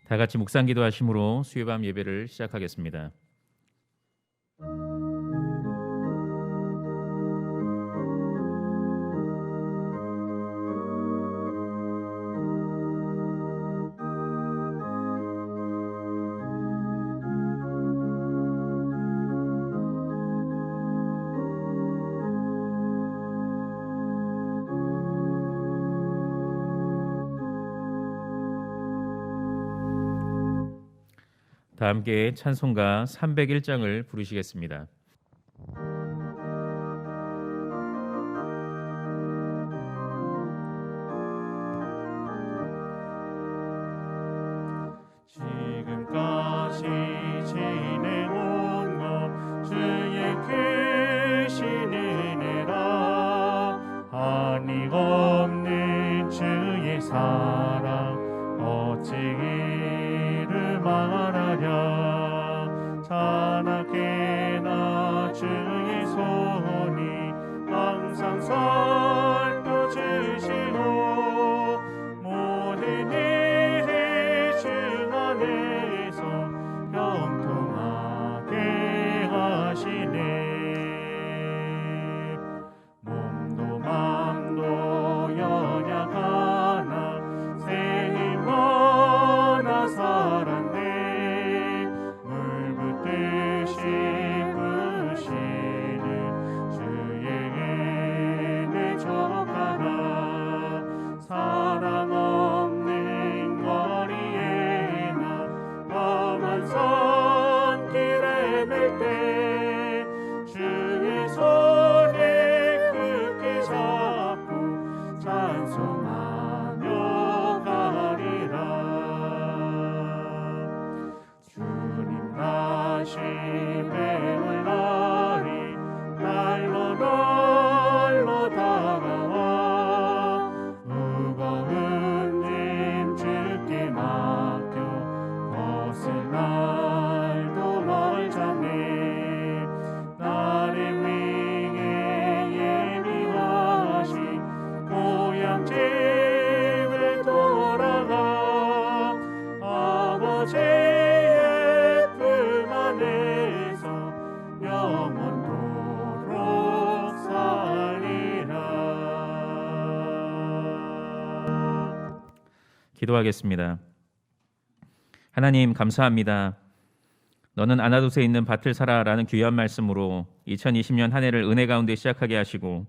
다 같이 묵상 기도하심으로 수요밤 예배를 시작하겠습니다. 다 함께 찬송가 301장을 부르시겠습니다. 지금까지 지내온 것 주의 크신 은혜라 한이 없는 주의 사랑 어찌 이를 말하랴 자나깨나 주의 손이 항상 살펴주시고 모든 일을 주 안에서 형통하게 하시네 몸도 맘도 연약하나 새 힘 얻어 살았네 물 붓듯이 부시는 주의 은혜 족하라 사랑 없는 거리에 나 험한 손길에 맬 때 주의 손에 굳게 잡고 찬송하며 가리라 주님 다시 배울 날이 날로 다가와 무거운 짐 주께 맡겨 벗을 날도 멀잖네 나를 위해 예비하신 고향 집에 돌아가 아버지의 품 안에서 영원토록 살리라. 기도하겠습니다. 하나님 감사합니다. 너는 아나도스에 있는 밭을 사라라는 귀한 말씀으로 2020년 한 해를 은혜 가운데 시작하게 하시고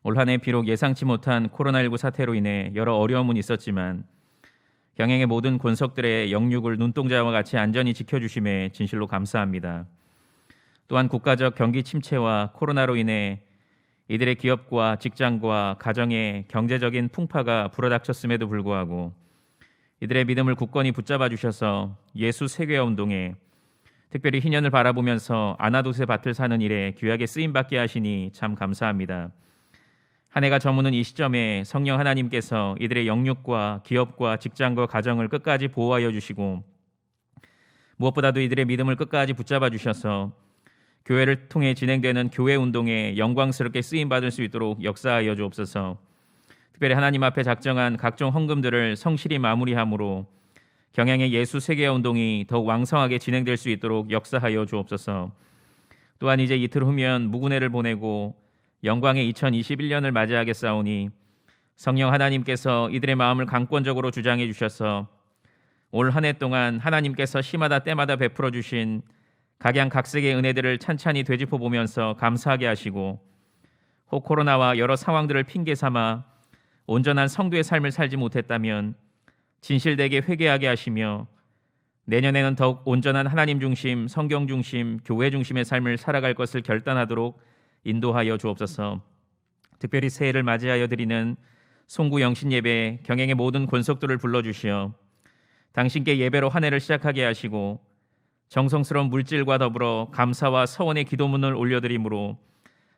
올 한 해 비록 예상치 못한 코로나19 사태로 인해 여러 어려움은 있었지만 경영의 모든 권석들의 영육을 눈동자와 같이 안전히 지켜주심에 진실로 감사합니다. 또한 국가적 경기 침체와 코로나로 인해 이들의 기업과 직장과 가정의 경제적인 풍파가 불어닥쳤음에도 불구하고 이들의 믿음을 굳건히 붙잡아 주셔서 예수 세계화 운동에 특별히 희년을 바라보면서 아나도스의 밭을 사는 일에 귀하게 쓰임받게 하시니 참 감사합니다. 한 해가 저무는 이 시점에 성령 하나님께서 이들의 영육과 기업과 직장과 가정을 끝까지 보호하여 주시고 무엇보다도 이들의 믿음을 끝까지 붙잡아 주셔서 교회를 통해 진행되는 교회 운동에 영광스럽게 쓰임받을 수 있도록 역사하여 주옵소서. 특별히 하나님 앞에 작정한 각종 헌금들을 성실히 마무리함으로 경향의 예수 세계화 운동이 더욱 왕성하게 진행될 수 있도록 역사하여 주옵소서. 또한 이제 이틀 후면 무군해를 보내고 영광의 2021년을 맞이하겠사오니 성령 하나님께서 이들의 마음을 강권적으로 주장해 주셔서 올 한 해 동안 하나님께서 시마다 때마다 베풀어 주신 각양각색의 은혜들을 찬찬히 되짚어 보면서 감사하게 하시고 혹 코로나와 여러 상황들을 핑계 삼아 온전한 성도의 삶을 살지 못했다면 진실되게 회개하게 하시며 내년에는 더욱 온전한 하나님 중심, 성경 중심, 교회 중심의 삶을 살아갈 것을 결단하도록 인도하여 주옵소서. 특별히 새해를 맞이하여 드리는 송구 영신 예배 경행의 모든 권속들을 불러주시어 당신께 예배로 한 해를 시작하게 하시고 정성스러운 물질과 더불어 감사와 서원의 기도문을 올려드림으로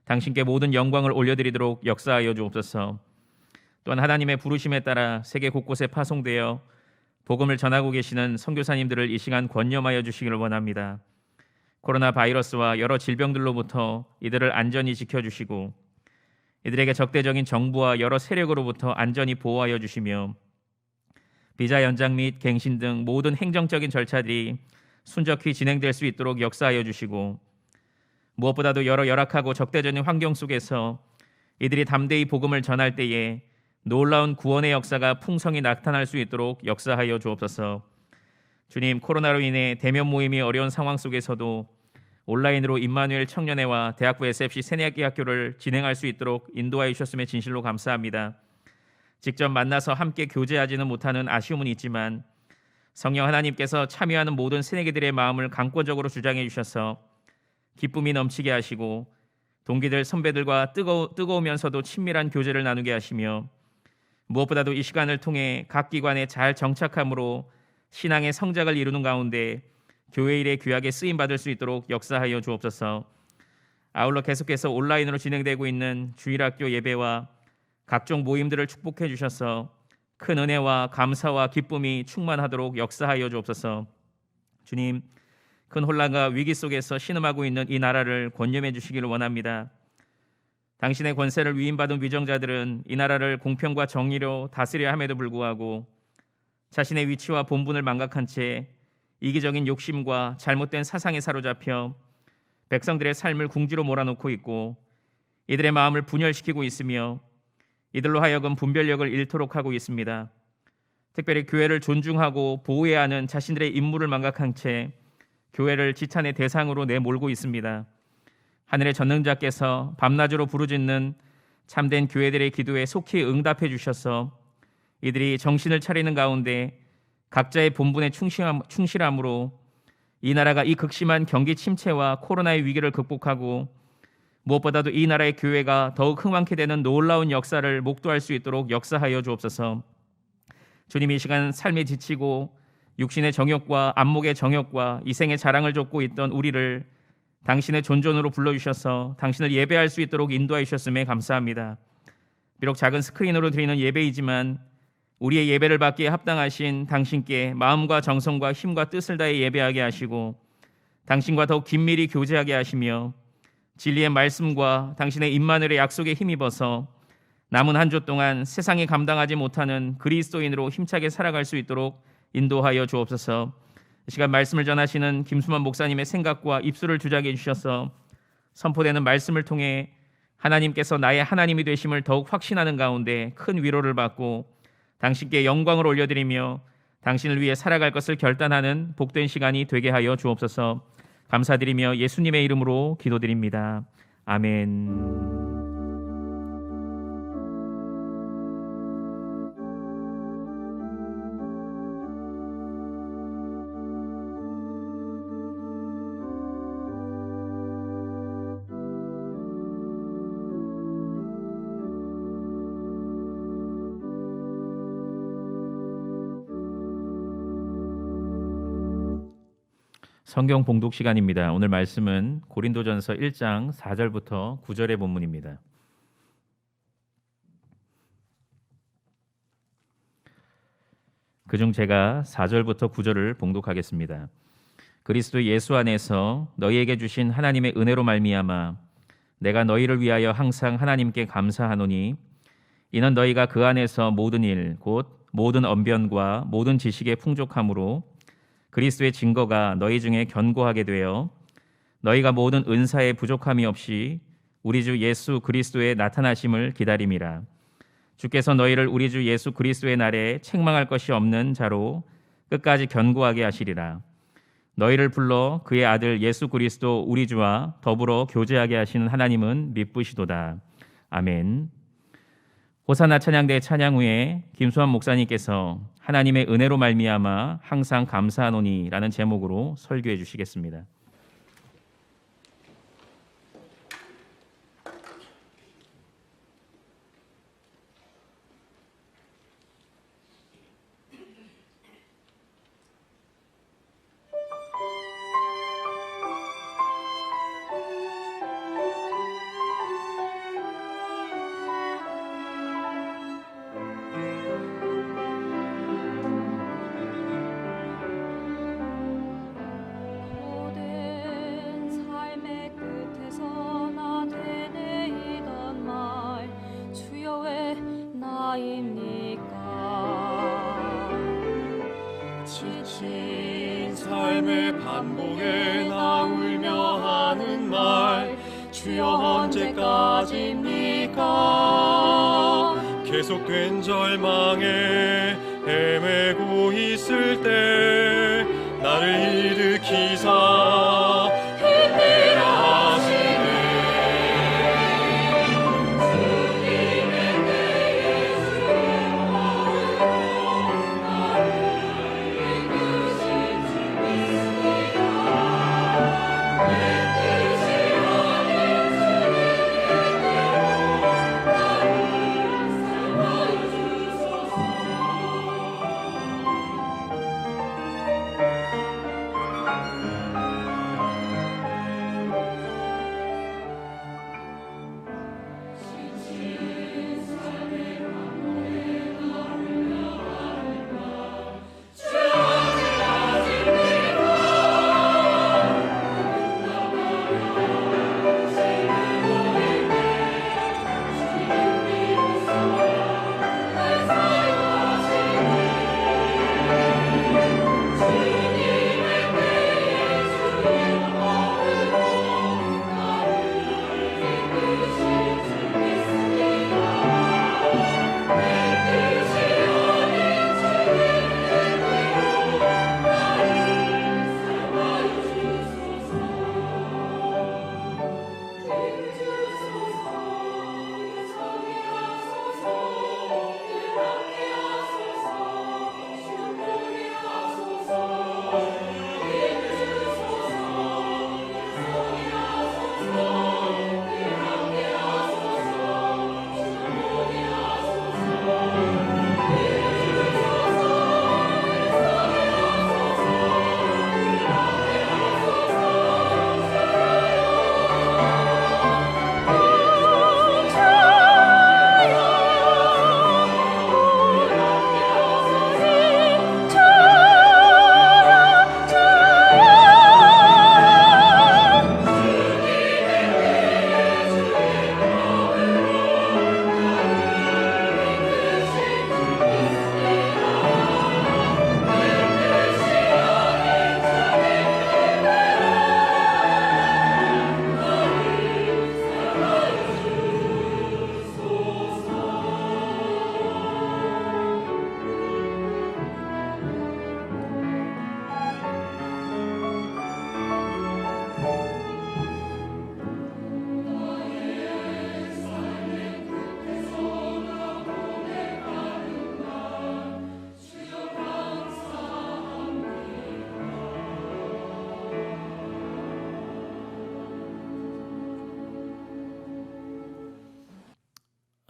당신께 모든 영광을 올려드리도록 역사하여 주옵소서. 또한 하나님의 부르심에 따라 세계 곳곳에 파송되어 복음을 전하고 계시는 선교사님들을 이 시간 권념하여 주시기를 원합니다. 코로나 바이러스와 여러 질병들로부터 이들을 안전히 지켜주시고 이들에게 적대적인 정부와 여러 세력으로부터 안전히 보호하여 주시며 비자 연장 및 갱신 등 모든 행정적인 절차들이 순적히 진행될 수 있도록 역사하여 주시고, 무엇보다도 여러 열악하고 적대적인 환경 속에서 이들이 담대히 복음을 전할 때에 놀라운 구원의 역사가 풍성히 나타날 수 있도록 역사하여 주옵소서. 주님, 코로나로 인해 대면 모임이 어려운 상황 속에서도 온라인으로 임마누엘 청년회와 대학부 SFC 새내기 학교를 진행할 수 있도록 인도하여 주셨음에 진실로 감사합니다. 직접 만나서 함께 교제하지는 못하는 아쉬움은 있지만 성령 하나님께서 참여하는 모든 새내기들의 마음을 강권적으로 주장해 주셔서 기쁨이 넘치게 하시고, 동기들 선배들과 뜨거우면서도 친밀한 교제를 나누게 하시며, 무엇보다도 이 시간을 통해 각 기관에 잘 정착함으로 신앙의 성장을 이루는 가운데 교회 일에 귀하게 쓰임 받을 수 있도록 역사하여 주옵소서. 아울러 계속해서 온라인으로 진행되고 있는 주일학교 예배와 각종 모임들을 축복해 주셔서 큰 은혜와 감사와 기쁨이 충만하도록 역사하여 주옵소서. 주님, 큰 혼란과 위기 속에서 신음하고 있는 이 나라를 권념해 주시기를 원합니다. 당신의 권세를 위임받은 위정자들은 이 나라를 공평과 정의로 다스려야 함에도 불구하고 자신의 위치와 본분을 망각한 채 이기적인 욕심과 잘못된 사상에 사로잡혀 백성들의 삶을 궁지로 몰아놓고 있고 이들의 마음을 분열시키고 있으며 이들로 하여금 분별력을 잃도록 하고 있습니다. 특별히 교회를 존중하고 보호해야 하는 자신들의 임무를 망각한 채 교회를 지탄의 대상으로 내몰고 있습니다. 하늘의 전능자께서 밤낮으로 부르짖는 참된 교회들의 기도에 속히 응답해 주셔서 이들이 정신을 차리는 가운데 각자의 본분에 충실함으로 이 나라가 이 극심한 경기 침체와 코로나의 위기를 극복하고 무엇보다도 이 나라의 교회가 더욱 흥왕케 되는 놀라운 역사를 목도할 수 있도록 역사하여 주옵소서. 주님, 이 시간 삶에 지치고 육신의 정욕과 안목의 정욕과 이생의 자랑을 좇고 있던 우리를 당신의 존존으로 불러주셔서 당신을 예배할 수 있도록 인도하여 주셨음에 감사합니다. 비록 작은 스크린으로 드리는 예배이지만 우리의 예배를 받기에 합당하신 당신께 마음과 정성과 힘과 뜻을 다해 예배하게 하시고 당신과 더욱 긴밀히 교제하게 하시며 진리의 말씀과 당신의 임마누엘의 약속에 힘입어서 남은 한 주 동안 세상이 감당하지 못하는 그리스도인으로 힘차게 살아갈 수 있도록 인도하여 주옵소서. 이 시간 말씀을 전하시는 김수만 목사님의 생각과 입술을 주장해 주셔서 선포되는 말씀을 통해 하나님께서 나의 하나님이 되심을 더욱 확신하는 가운데 큰 위로를 받고 당신께 영광을 올려드리며 당신을 위해 살아갈 것을 결단하는 복된 시간이 되게 하여 주옵소서. 감사드리며 예수님의 이름으로 기도드립니다. 아멘. 성경 봉독 시간입니다. 오늘 말씀은 고린도전서 1장 4절부터 9절의 본문입니다. 그중 제가 4절부터 9절을 봉독하겠습니다. 그리스도 예수 안에서 너희에게 주신 하나님의 은혜로 말미암아 내가 너희를 위하여 항상 하나님께 감사하노니 이는 너희가 그 안에서 모든 일 곧 모든 언변과 모든 지식의 풍족함으로 그리스도의 증거가 너희 중에 견고하게 되어 너희가 모든 은사에 부족함이 없이 우리 주 예수 그리스도의 나타나심을 기다림이라. 주께서 너희를 우리 주 예수 그리스도의 날에 책망할 것이 없는 자로 끝까지 견고하게 하시리라. 너희를 불러 그의 아들 예수 그리스도 우리 주와 더불어 교제하게 하시는 하나님은 미쁘시도다. 아멘. 호사나 찬양대 찬양 후에 김수환 목사님께서 하나님의 은혜로 말미암아 항상 감사하노니라는 제목으로 설교해 주시겠습니다. 모든 신 삶의 반복에 나 울며 하는 말 주여 언제까지입니까? 계속된 절망에 헤매고 있을 때 나를 일으키사 힘내라 하시네.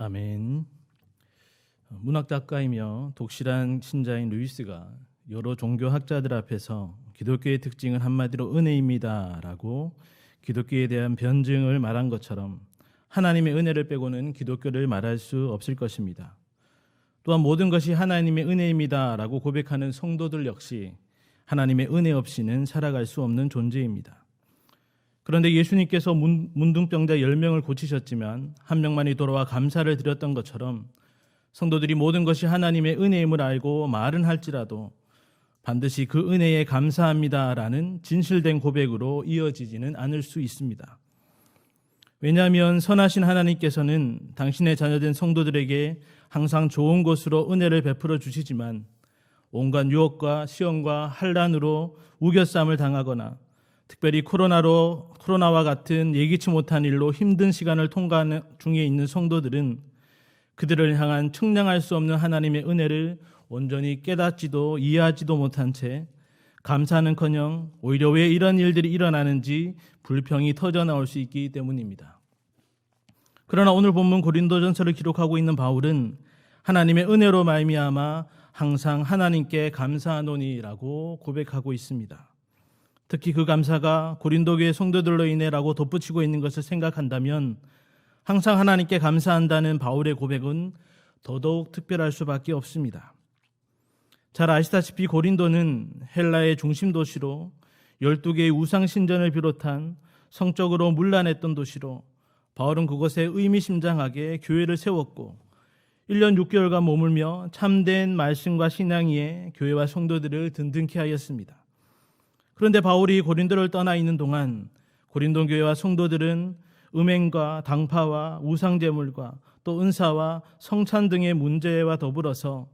아멘. 문학작가이며 독실한 신자인 루이스가 여러 종교학자들 앞에서 기독교의 특징은 한마디로 은혜입니다라고 기독교에 대한 변증을 말한 것처럼 하나님의 은혜를 빼고는 기독교를 말할 수 없을 것입니다. 또한 모든 것이 하나님의 은혜입니다라고 고백하는 성도들 역시 하나님의 은혜 없이는 살아갈 수 없는 존재입니다. 그런데 예수님께서 문둥병자 10명을 고치셨지만 한 명만이 돌아와 감사를 드렸던 것처럼 성도들이 모든 것이 하나님의 은혜임을 알고 말은 할지라도 반드시 그 은혜에 감사합니다라는 진실된 고백으로 이어지지는 않을 수 있습니다. 왜냐하면 선하신 하나님께서는 당신의 자녀된 성도들에게 항상 좋은 것으로 은혜를 베풀어 주시지만 온갖 유혹과 시험과 환난으로 우겨쌈을 당하거나 특별히 코로나와 같은 예기치 못한 일로 힘든 시간을 통과하는 중에 있는 성도들은 그들을 향한 측량할 수 없는 하나님의 은혜를 온전히 깨닫지도 이해하지도 못한 채 감사는커녕 오히려 왜 이런 일들이 일어나는지 불평이 터져나올 수 있기 때문입니다. 그러나 오늘 본문 고린도전서를 기록하고 있는 바울은 하나님의 은혜로 말미암아 항상 하나님께 감사하노니라고 고백하고 있습니다. 특히 그 감사가 고린도교의 성도들로 인해라고 덧붙이고 있는 것을 생각한다면 항상 하나님께 감사한다는 바울의 고백은 더더욱 특별할 수밖에 없습니다. 잘 아시다시피 고린도는 헬라의 중심 도시로 12개의 우상 신전을 비롯한 성적으로 문란했던 도시로 바울은 그곳에 의미심장하게 교회를 세웠고 1년 6개월간 머물며 참된 말씀과 신앙 위에 교회와 성도들을 든든케 하였습니다. 그런데 바울이 고린도를 떠나 있는 동안 고린도 교회와 성도들은 음행과 당파와 우상제물과 또 은사와 성찬 등의 문제와 더불어서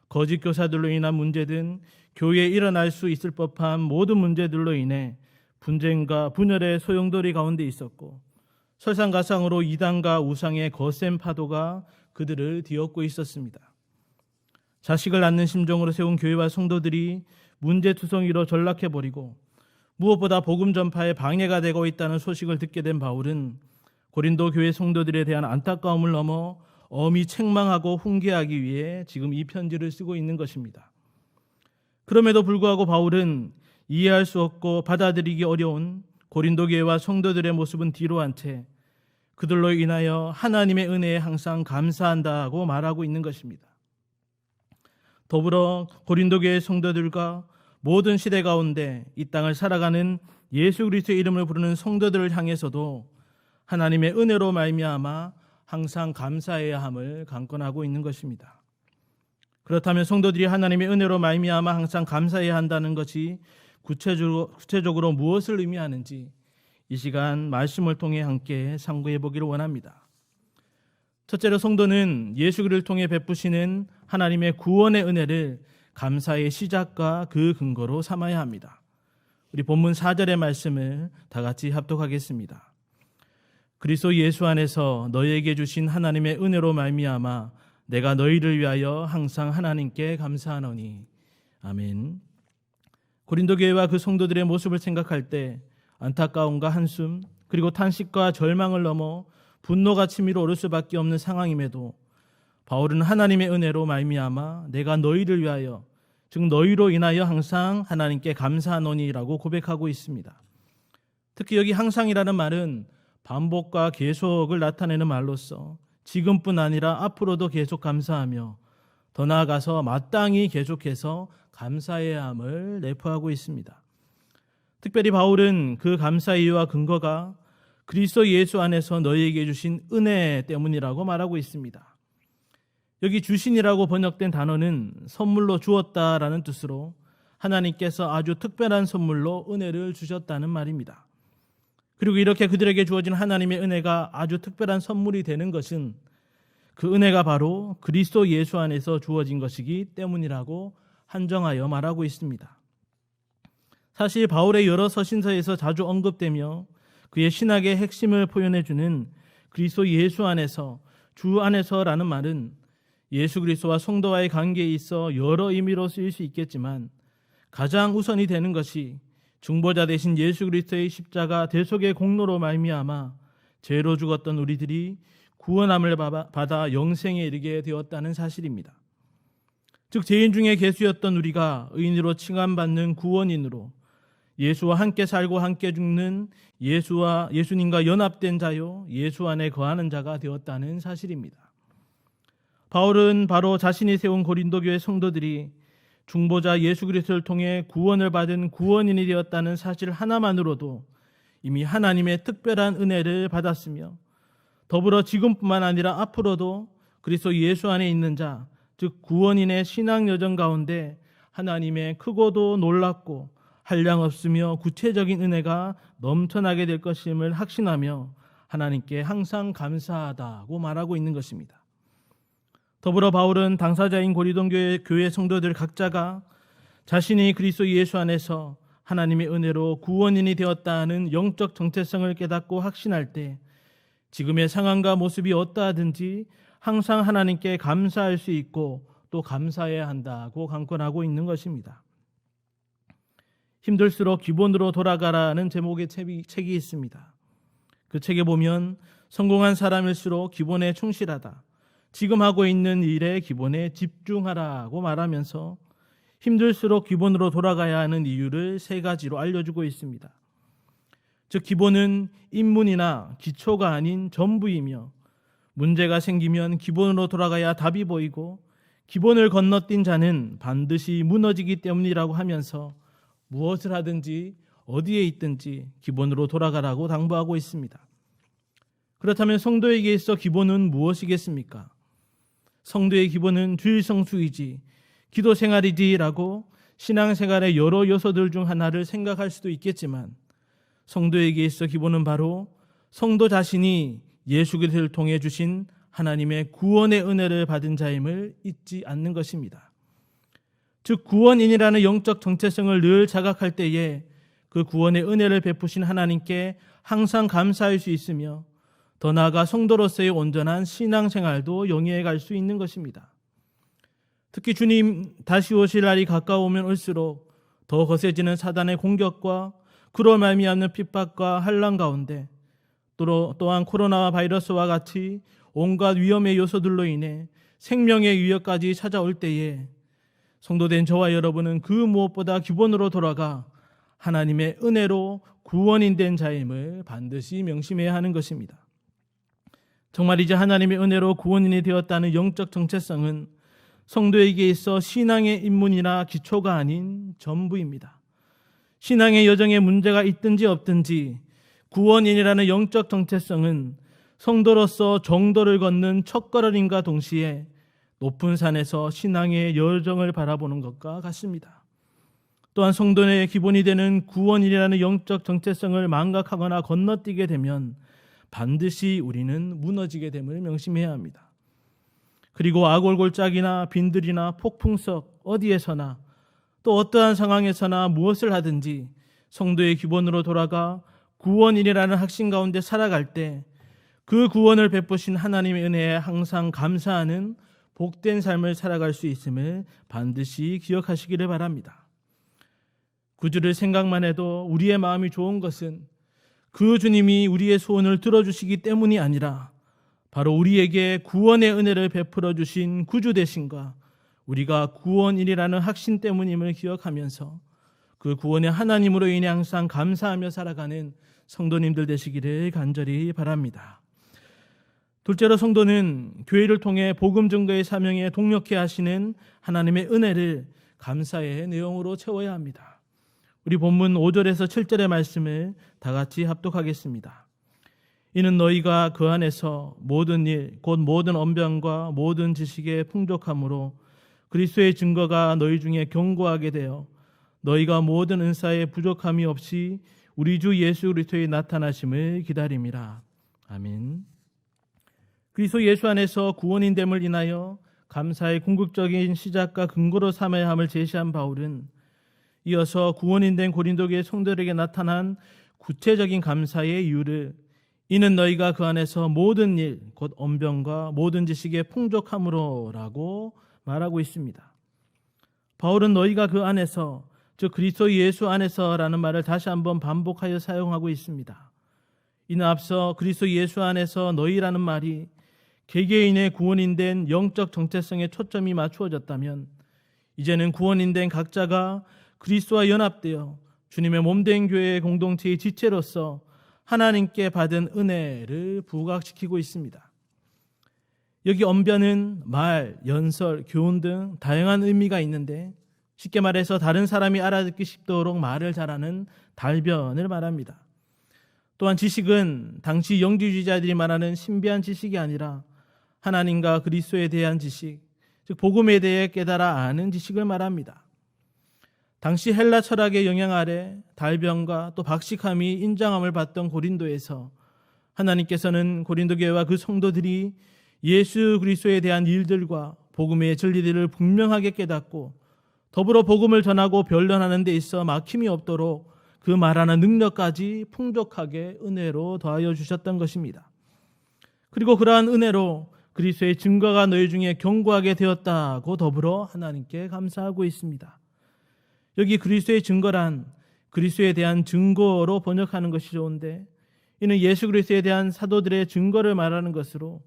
거짓 교사들로 인한 문제 등 교회에 일어날 수 있을 법한 모든 문제들로 인해 분쟁과 분열의 소용돌이 가운데 있었고, 설상가상으로 이단과 우상의 거센 파도가 그들을 뒤엎고 있었습니다. 자식을 낳는 심정으로 세운 교회와 성도들이 문제투성이로 전락해버리고 무엇보다 복음 전파에 방해가 되고 있다는 소식을 듣게 된 바울은 고린도 교회 성도들에 대한 안타까움을 넘어 엄히 책망하고 훈계하기 위해 지금 이 편지를 쓰고 있는 것입니다. 그럼에도 불구하고 바울은 이해할 수 없고 받아들이기 어려운 고린도 교회와 성도들의 모습은 뒤로 한 채 그들로 인하여 하나님의 은혜에 항상 감사한다고 말하고 있는 것입니다. 더불어 고린도 교회 성도들과 모든 시대 가운데 이 땅을 살아가는 예수 그리스도의 이름을 부르는 성도들을 향해서도 하나님의 은혜로 말미암아 항상 감사해야 함을 강권하고 있는 것입니다. 그렇다면 성도들이 하나님의 은혜로 말미암아 항상 감사해야 한다는 것이 구체적으로 무엇을 의미하는지 이 시간 말씀을 통해 함께 상고해 보기를 원합니다. 첫째로 성도는 예수 그리스도를 통해 베푸시는 하나님의 구원의 은혜를 감사의 시작과 그 근거로 삼아야 합니다. 우리 본문 4절의 말씀을 다 같이 합독하겠습니다. 그리스도 예수 안에서 너희에게 주신 하나님의 은혜로 말미암아 내가 너희를 위하여 항상 하나님께 감사하노니. 아멘. 고린도 교회와 그 성도들의 모습을 생각할 때 안타까움과 한숨 그리고 탄식과 절망을 넘어 분노가 치밀어 오를 수밖에 없는 상황임에도 바울은 하나님의 은혜로 말미암아 내가 너희를 위하여 즉 너희로 인하여 항상 하나님께 감사하노니라고 고백하고 있습니다. 특히 여기 항상이라는 말은 반복과 계속을 나타내는 말로서 지금뿐 아니라 앞으로도 계속 감사하며 더 나아가서 마땅히 계속해서 감사해야 함을 내포하고 있습니다. 특별히 바울은 그 감사 이유와 근거가 그리스도 예수 안에서 너희에게 주신 은혜 때문이라고 말하고 있습니다. 여기 주신이라고 번역된 단어는 선물로 주었다라는 뜻으로 하나님께서 아주 특별한 선물로 은혜를 주셨다는 말입니다. 그리고 이렇게 그들에게 주어진 하나님의 은혜가 아주 특별한 선물이 되는 것은 그 은혜가 바로 그리스도 예수 안에서 주어진 것이기 때문이라고 한정하여 말하고 있습니다. 사실 바울의 여러 서신서에서 자주 언급되며 그의 신학의 핵심을 표현해주는 그리스도 예수 안에서, 주 안에서라는 말은 예수 그리스도와 성도와의 관계에 있어 여러 의미로 쓰일 수 있겠지만 가장 우선이 되는 것이 중보자 되신 예수 그리스도의 십자가 대속의 공로로 말미암아 죄로 죽었던 우리들이 구원함을 받아 영생에 이르게 되었다는 사실입니다. 즉 죄인 중에 괴수였던 우리가 의인으로 칭함받는 구원인으로 예수와 함께 살고 함께 죽는 예수님과 연합된 자요 예수 안에 거하는 자가 되었다는 사실입니다. 바울은 바로 자신이 세운 고린도 교회 성도들이 중보자 예수 그리스도를 통해 구원을 받은 구원인이 되었다는 사실 하나만으로도 이미 하나님의 특별한 은혜를 받았으며 더불어 지금뿐만 아니라 앞으로도 그리스도 예수 안에 있는 자, 즉 구원인의 신앙 여정 가운데 하나님의 크고도 놀랍고 한량없으며 구체적인 은혜가 넘쳐나게 될 것임을 확신하며 하나님께 항상 감사하다고 말하고 있는 것입니다. 더불어 바울은 당사자인 고린도 교회 성도들 각자가 자신이 그리스도 예수 안에서 하나님의 은혜로 구원인이 되었다는 영적 정체성을 깨닫고 확신할 때 지금의 상황과 모습이 어떠하든지 항상 하나님께 감사할 수 있고 또 감사해야 한다고 강권하고 있는 것입니다. 힘들수록 기본으로 돌아가라는 제목의 책이 있습니다. 그 책에 보면 성공한 사람일수록 기본에 충실하다, 지금 하고 있는 일의 기본에 집중하라고 말하면서 힘들수록 기본으로 돌아가야 하는 이유를 3가지로 알려주고 있습니다. 즉 기본은 입문이나 기초가 아닌 전부이며 문제가 생기면 기본으로 돌아가야 답이 보이고 기본을 건너뛴 자는 반드시 무너지기 때문이라고 하면서 무엇을 하든지 어디에 있든지 기본으로 돌아가라고 당부하고 있습니다. 그렇다면 성도에게 있어 기본은 무엇이겠습니까? 성도의 기본은 주일 성수이지 기도 생활이지라고 신앙생활의 여러 요소들 중 하나를 생각할 수도 있겠지만 성도에게 있어 기본은 바로 성도 자신이 예수 그리스도를 통해 주신 하나님의 구원의 은혜를 받은 자임을 잊지 않는 것입니다. 즉 구원인이라는 영적 정체성을 늘 자각할 때에 그 구원의 은혜를 베푸신 하나님께 항상 감사할 수 있으며 더 나아가 성도로서의 온전한 신앙생활도 영위해 갈 수 있는 것입니다. 특히 주님 다시 오실 날이 가까우면 올수록 더 거세지는 사단의 공격과 그로 말미암는 핍박과 환난 가운데 또한 코로나 바이러스와 같이 온갖 위험의 요소들로 인해 생명의 위협까지 찾아올 때에 성도된 저와 여러분은 그 무엇보다 기본으로 돌아가 하나님의 은혜로 구원인 된 자임을 반드시 명심해야 하는 것입니다. 정말 이제 하나님의 은혜로 구원인이 되었다는 영적 정체성은 성도에게 있어 신앙의 입문이나 기초가 아닌 전부입니다. 신앙의 여정에 문제가 있든지 없든지 구원인이라는 영적 정체성은 성도로서 정도를 걷는 첫걸음인가 동시에 높은 산에서 신앙의 여정을 바라보는 것과 같습니다. 또한 성도의 기본이 되는 구원인이라는 영적 정체성을 망각하거나 건너뛰게 되면 반드시 우리는 무너지게 됨을 명심해야 합니다. 그리고 악골골짝이나 빈들이나 폭풍석 어디에서나 또 어떠한 상황에서나 무엇을 하든지 성도의 기본으로 돌아가 구원인이라는 확신 가운데 살아갈 때 그 구원을 베푸신 하나님의 은혜에 항상 감사하는 복된 삶을 살아갈 수 있음을 반드시 기억하시기를 바랍니다. 구주를 생각만 해도 우리의 마음이 좋은 것은 그 주님이 우리의 소원을 들어주시기 때문이 아니라 바로 우리에게 구원의 은혜를 베풀어 주신 구주 되심과 우리가 구원인이라는 확신 때문임을 기억하면서 그 구원의 하나님으로 인해 항상 감사하며 살아가는 성도님들 되시기를 간절히 바랍니다. 둘째로 성도는 교회를 통해 복음 증거의 사명에 동력케 하시는 하나님의 은혜를 감사의 내용으로 채워야 합니다. 우리 본문 5절에서 7절의 말씀을 다 같이 합독하겠습니다. 이는 너희가 그 안에서 모든 일 곧 모든 언변과 모든 지식의 풍족함으로 그리스도의 증거가 너희 중에 견고하게 되어 너희가 모든 은사에 부족함이 없이 우리 주 예수 그리스도의 나타나심을 기다림이라. 아멘. 그리스도 예수 안에서 구원인 됨을 인하여 감사의 궁극적인 시작과 근거로 삼아야 함을 제시한 바울은 이어서 구원인 된 고린도교의 성도들에게 나타난 구체적인 감사의 이유를 이는 너희가 그 안에서 모든 일 곧 언변과 모든 지식의 풍족함으로라고 말하고 있습니다. 바울은 너희가 그 안에서 즉 그리스도 예수 안에서라는 말을 다시 한번 반복하여 사용하고 있습니다. 이는 앞서 그리스도 예수 안에서 너희라는 말이 개개인의 구원인 된 영적 정체성에 초점이 맞추어졌다면 이제는 구원인 된 각자가 그리스도와 연합되어 주님의 몸된 교회의 공동체의 지체로서 하나님께 받은 은혜를 부각시키고 있습니다. 여기 언변은 말, 연설, 교훈 등 다양한 의미가 있는데 쉽게 말해서 다른 사람이 알아듣기 쉽도록 말을 잘하는 달변을 말합니다. 또한 지식은 당시 영지주의자들이 말하는 신비한 지식이 아니라 하나님과 그리스도에 대한 지식, 즉 복음에 대해 깨달아 아는 지식을 말합니다. 당시 헬라 철학의 영향 아래 달변과 또 박식함이 인정함을 받던 고린도에서 하나님께서는 고린도 교회와 그 성도들이 예수 그리스도에 대한 일들과 복음의 진리들을 분명하게 깨닫고 더불어 복음을 전하고 변론하는 데 있어 막힘이 없도록 그 말하는 능력까지 풍족하게 은혜로 더하여 주셨던 것입니다. 그리고 그러한 은혜로 그리스도의 증거가 너희 중에 견고하게 되었다고 더불어 하나님께 감사하고 있습니다. 여기 그리스도의 증거란 그리스도에 대한 증거로 번역하는 것이 좋은데 이는 예수 그리스도에 대한 사도들의 증거를 말하는 것으로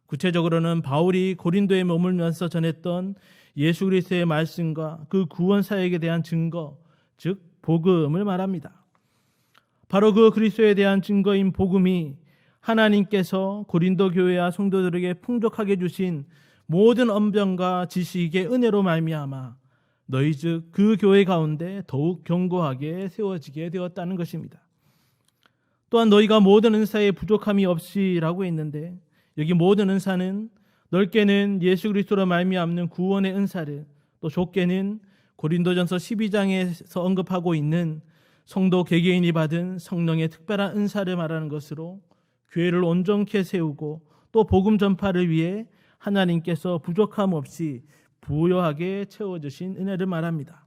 구체적으로는 바울이 고린도에 머물면서 전했던 예수 그리스도의 말씀과 그 구원 사역에 대한 증거, 즉 복음을 말합니다. 바로 그 그리스도에 대한 증거인 복음이 하나님께서 고린도 교회와 성도들에게 풍족하게 주신 모든 언변과 지식의 은혜로 말미암아 너희 즉 그 교회 가운데 더욱 견고하게 세워지게 되었다는 것입니다. 또한 너희가 모든 은사에 부족함이 없이라고 했는데 여기 모든 은사는 넓게는 예수 그리스도로 말미암는 구원의 은사를, 또 좁게는 고린도전서 12장에서 언급하고 있는 성도 개개인이 받은 성령의 특별한 은사를 말하는 것으로 교회를 온전케 세우고 또 복음 전파를 위해 하나님께서 부족함 없이 부요하게 채워주신 은혜를 말합니다.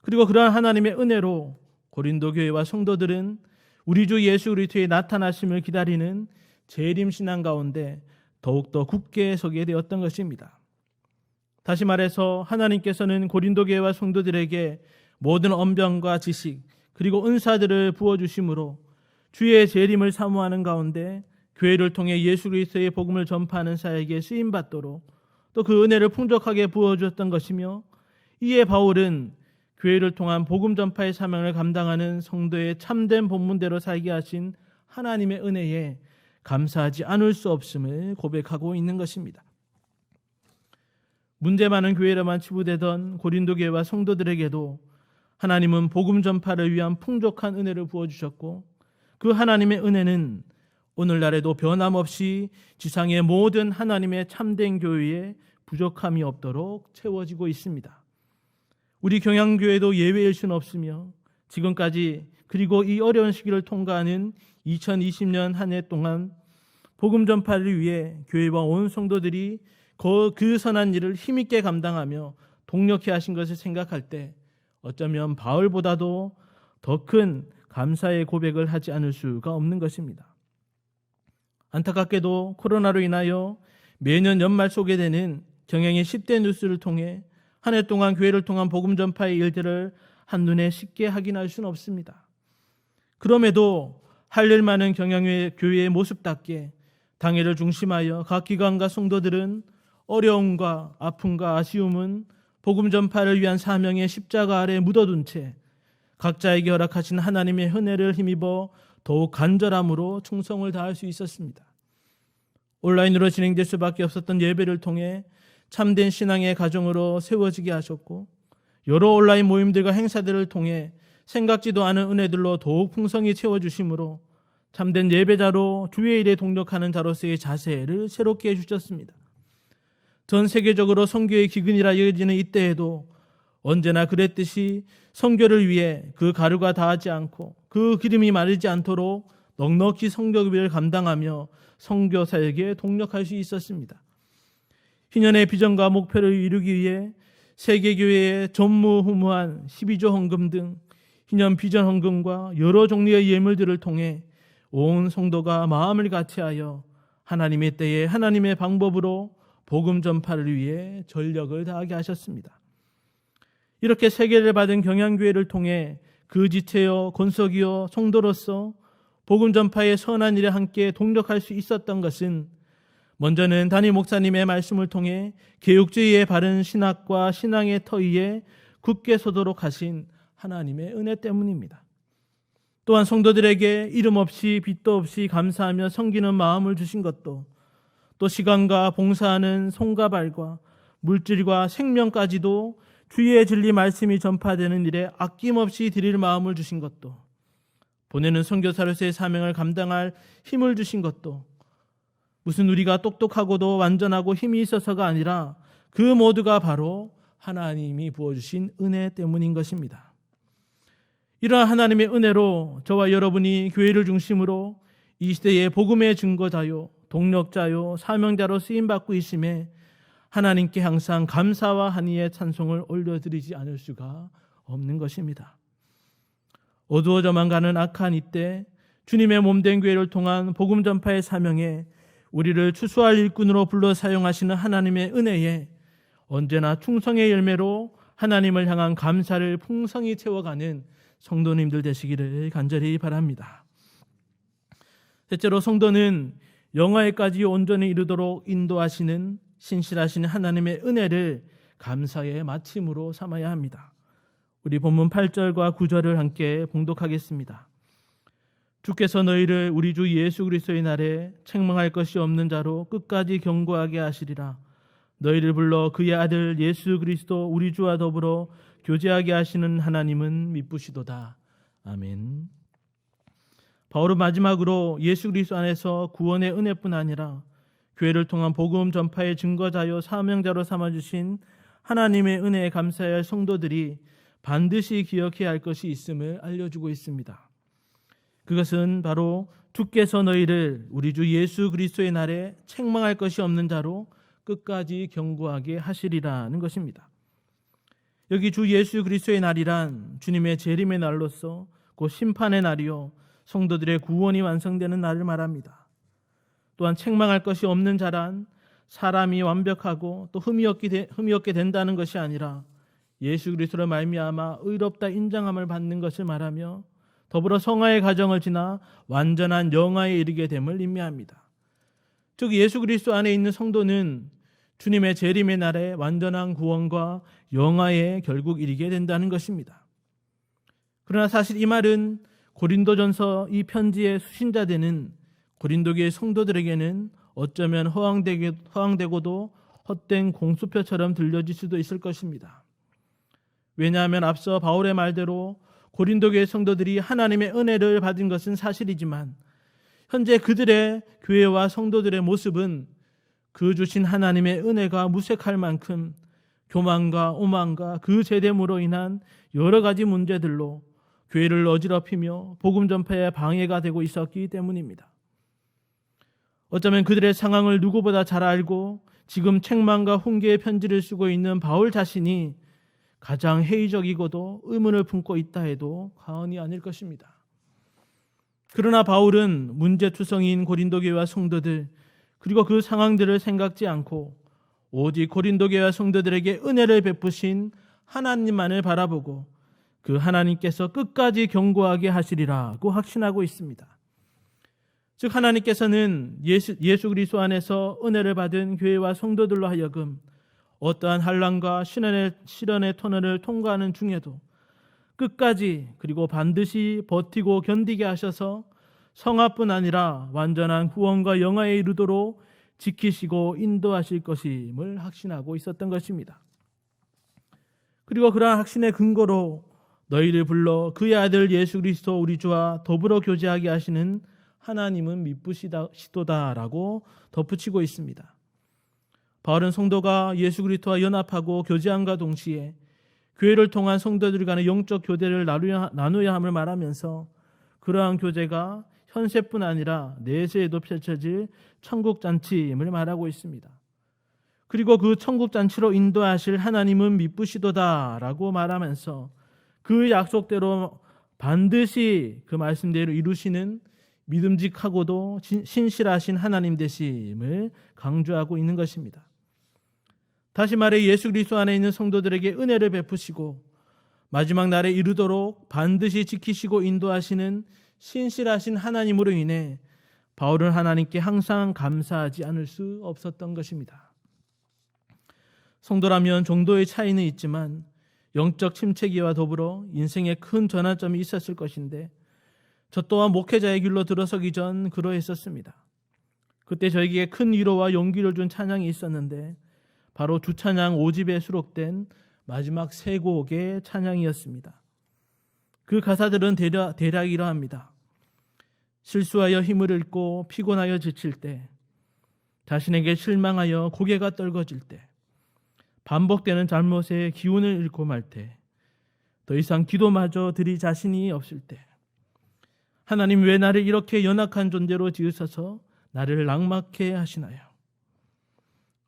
그리고 그러한 하나님의 은혜로 고린도 교회와 성도들은 우리 주 예수 그리스도의 나타나심을 기다리는 재림 신앙 가운데 더욱더 굳게 서게 되었던 것입니다. 다시 말해서 하나님께서는 고린도 교회와 성도들에게 모든 언변과 지식 그리고 은사들을 부어주심으로 주의 재림을 사모하는 가운데 교회를 통해 예수 그리스도의 복음을 전파하는 사역에 쓰임받도록 또 그 은혜를 풍족하게 부어주었던 것이며, 이에 바울은 교회를 통한 복음 전파의 사명을 감당하는 성도의 참된 본문대로 살게 하신 하나님의 은혜에 감사하지 않을 수 없음을 고백하고 있는 것입니다. 문제 많은 교회로만 치부되던 고린도 교회와 성도들에게도 하나님은 복음 전파를 위한 풍족한 은혜를 부어주셨고, 그 하나님의 은혜는 오늘날에도 변함없이 지상의 모든 하나님의 참된 교회에 부족함이 없도록 채워지고 있습니다. 우리 경양교회도 예외일 수는 없으며 지금까지 그리고 이 어려운 시기를 통과하는 2020년 한 해 동안 복음 전파를 위해 교회와 온 성도들이 그 선한 일을 힘있게 감당하며 동력해 하신 것을 생각할 때 어쩌면 바울보다도 더 큰 감사의 고백을 하지 않을 수가 없는 것입니다. 안타깝게도 코로나로 인하여 매년 연말 소개되는 경향의 10대 뉴스를 통해 한 해 동안 교회를 통한 복음 전파의 일들을 한눈에 쉽게 확인할 수는 없습니다. 그럼에도 할 일 많은 경향의 교회의 모습답게 당회를 중심하여 각 기관과 성도들은 어려움과 아픔과 아쉬움은 복음 전파를 위한 사명의 십자가 아래 묻어둔 채 각자에게 허락하신 하나님의 은혜를 힘입어 더욱 간절함으로 충성을 다할 수 있었습니다. 온라인으로 진행될 수밖에 없었던 예배를 통해 참된 신앙의 가정으로 세워지게 하셨고, 여러 온라인 모임들과 행사들을 통해 생각지도 않은 은혜들로 더욱 풍성히 채워주심으로 참된 예배자로 주의 일에 동력하는 자로서의 자세를 새롭게 해주셨습니다. 전 세계적으로 선교의 기근이라 여겨지는 이때에도 언제나 그랬듯이 선교를 위해 그 가루가 다하지 않고 그 기름이 마르지 않도록 넉넉히 선교비를 감당하며 선교 사역에 동력할 수 있었습니다. 희년의 비전과 목표를 이루기 위해 세계교회의 전무후무한 12조 헌금 등 희년 비전 헌금과 여러 종류의 예물들을 통해 온 성도가 마음을 같이하여 하나님의 때에 하나님의 방법으로 복음 전파를 위해 전력을 다하게 하셨습니다. 이렇게 세계를 받은 경양교회를 통해 그 지체여 권속이여 성도로서 복음 전파의 선한 일에 함께 동력할 수 있었던 것은 먼저는 담임 목사님의 말씀을 통해 개혁주의의 바른 신학과 신앙의 터 위에 굳게 서도록 하신 하나님의 은혜 때문입니다. 또한 성도들에게 이름 없이 빚도 없이 감사하며 섬기는 마음을 주신 것도, 또 시간과 봉사하는 손과 발과 물질과 생명까지도 주의 진리 말씀이 전파되는 일에 아낌없이 드릴 마음을 주신 것도, 보내는 선교사로서의 사명을 감당할 힘을 주신 것도, 무슨 우리가 똑똑하고도 완전하고 힘이 있어서가 아니라 그 모두가 바로 하나님이 부어주신 은혜 때문인 것입니다. 이러한 하나님의 은혜로 저와 여러분이 교회를 중심으로 이 시대의 복음의 증거자요, 동력자요, 사명자로 쓰임받고 있음에 하나님께 항상 감사와 한의의 찬송을 올려드리지 않을 수가 없는 것입니다. 어두워져만 가는 악한 이때 주님의 몸된 교회를 통한 복음 전파의 사명에 우리를 추수할 일꾼으로 불러 사용하시는 하나님의 은혜에 언제나 충성의 열매로 하나님을 향한 감사를 풍성히 채워가는 성도님들 되시기를 간절히 바랍니다. 셋째로, 성도는 영화에까지 온전히 이르도록 인도하시는 신실하신 하나님의 은혜를 감사의 마침으로 삼아야 합니다. 우리 본문 8절과 9절을 함께 봉독하겠습니다. 주께서 너희를 우리 주 예수 그리스도의 날에 책망할 것이 없는 자로 끝까지 경고하게 하시리라. 너희를 불러 그의 아들 예수 그리스도 우리 주와 더불어 교제하게 하시는 하나님은 미쁘시도다. 아멘. 바울은 마지막으로 예수 그리스도 안에서 구원의 은혜뿐 아니라 교회를 통한 복음 전파의 증거자요 사명자로 삼아주신 하나님의 은혜에 감사해야 할 성도들이 반드시 기억해야 할 것이 있음을 알려주고 있습니다. 그것은 바로 주께서 너희를 우리 주 예수 그리스도의 날에 책망할 것이 없는 자로 끝까지 경고하게 하시리라는 것입니다. 여기 주 예수 그리스도의 날이란 주님의 재림의 날로서 곧 심판의 날이요 성도들의 구원이 완성되는 날을 말합니다. 또한 책망할 것이 없는 자란 사람이 완벽하고 또 흠이 없게 된다는 것이 아니라 예수 그리스도로 말미암아 의롭다 인정함을 받는 것을 말하며 더불어 성화의 과정을 지나 완전한 영화에 이르게 됨을 의미합니다. 즉 예수 그리스도 안에 있는 성도는 주님의 재림의 날에 완전한 구원과 영화에 결국 이르게 된다는 것입니다. 그러나 사실 이 말은 고린도전서 이 편지의 수신자되는 고린도교의 성도들에게는 어쩌면 허황되고도 헛된 공수표처럼 들려질 수도 있을 것입니다. 왜냐하면 앞서 바울의 말대로 고린도교의 성도들이 하나님의 은혜를 받은 것은 사실이지만 현재 그들의 교회와 성도들의 모습은 그 주신 하나님의 은혜가 무색할 만큼 교만과 오만과 그 제됨으로 인한 여러 가지 문제들로 교회를 어지럽히며 복음 전파에 방해가 되고 있었기 때문입니다. 어쩌면 그들의 상황을 누구보다 잘 알고 지금 책망과 훈계의 편지를 쓰고 있는 바울 자신이 가장 회의적이고도 의문을 품고 있다 해도 과언이 아닐 것입니다. 그러나 바울은 문제투성이인 고린도 교회와 성도들 그리고 그 상황들을 생각지 않고 오직 고린도 교회와 성도들에게 은혜를 베푸신 하나님만을 바라보고 그 하나님께서 끝까지 경고하게 하시리라고 확신하고 있습니다. 즉 하나님께서는 예수 그리스도 안에서 은혜를 받은 교회와 성도들로 하여금 어떠한 환난과 시련의 터널을 통과하는 중에도 끝까지 그리고 반드시 버티고 견디게 하셔서 성화뿐 아니라 완전한 구원과 영화에 이르도록 지키시고 인도하실 것임을 확신하고 있었던 것입니다. 그리고 그러한 확신의 근거로 너희를 불러 그의 아들 예수 그리스도 우리 주와 더불어 교제하게 하시는 하나님은 미쁘시도다라고 덧붙이고 있습니다. 바울은 성도가 예수 그리스도와 연합하고 교제함과 동시에 교회를 통한 성도들 간의 영적 교대를 나누어야 함을 말하면서 그러한 교제가 현세뿐 아니라 내세에도 펼쳐질 천국잔치임을 말하고 있습니다. 그리고 그 천국잔치로 인도하실 하나님은 미쁘시도다라고 말하면서 그 약속대로 반드시 그 말씀대로 이루시는 믿음직하고도 신실하신 하나님 되심을 강조하고 있는 것입니다. 다시 말해 예수 그리스도 안에 있는 성도들에게 은혜를 베푸시고 마지막 날에 이르도록 반드시 지키시고 인도하시는 신실하신 하나님으로 인해 바울은 하나님께 항상 감사하지 않을 수 없었던 것입니다. 성도라면 정도의 차이는 있지만 영적 침체기와 더불어 인생에 큰 전환점이 있었을 것인데 저 또한 목회자의 길로 들어서기 전 그러했었습니다. 그때 저에게 큰 위로와 용기를 준 찬양이 있었는데 바로 주찬양 5집에 수록된 마지막 세 곡의 찬양이었습니다. 그 가사들은 대략 이러합니다. 실수하여 힘을 잃고 피곤하여 지칠 때, 자신에게 실망하여 고개가 떨궈질 때, 반복되는 잘못에 기운을 잃고 말 때, 더 이상 기도마저 드릴 자신이 없을 때, 하나님 왜 나를 이렇게 연약한 존재로 지으셔서 나를 낙막해 하시나요?